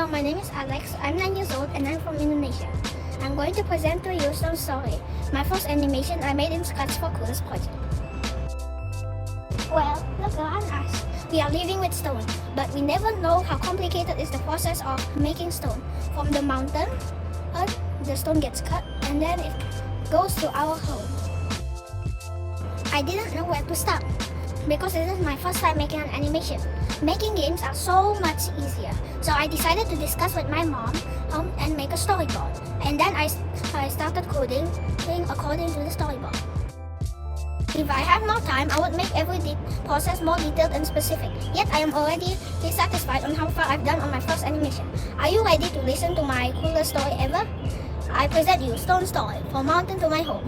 Hello, my name is Alex. I'm 9 years old and I'm from Indonesia. I'm going to present to you Stone Story, my first animation I made in Scratch for Coolest project. Well, look around us. We are living with stone, but we never know how complicated is the process of making stone. From the mountain, the stone gets cut and then it goes to our home. I didn't know where to start because this is my first time making an animation. Making games are so much easier. So I decided to discuss with my mom and make a storyboard. And then I started coding according to the storyboard. If I had more time, I would make every process more detailed and specific. Yet I am already dissatisfied on how far I've done on my first animation. Are you ready to listen to my coolest story ever? I present you Stone Story, from mountain to my home.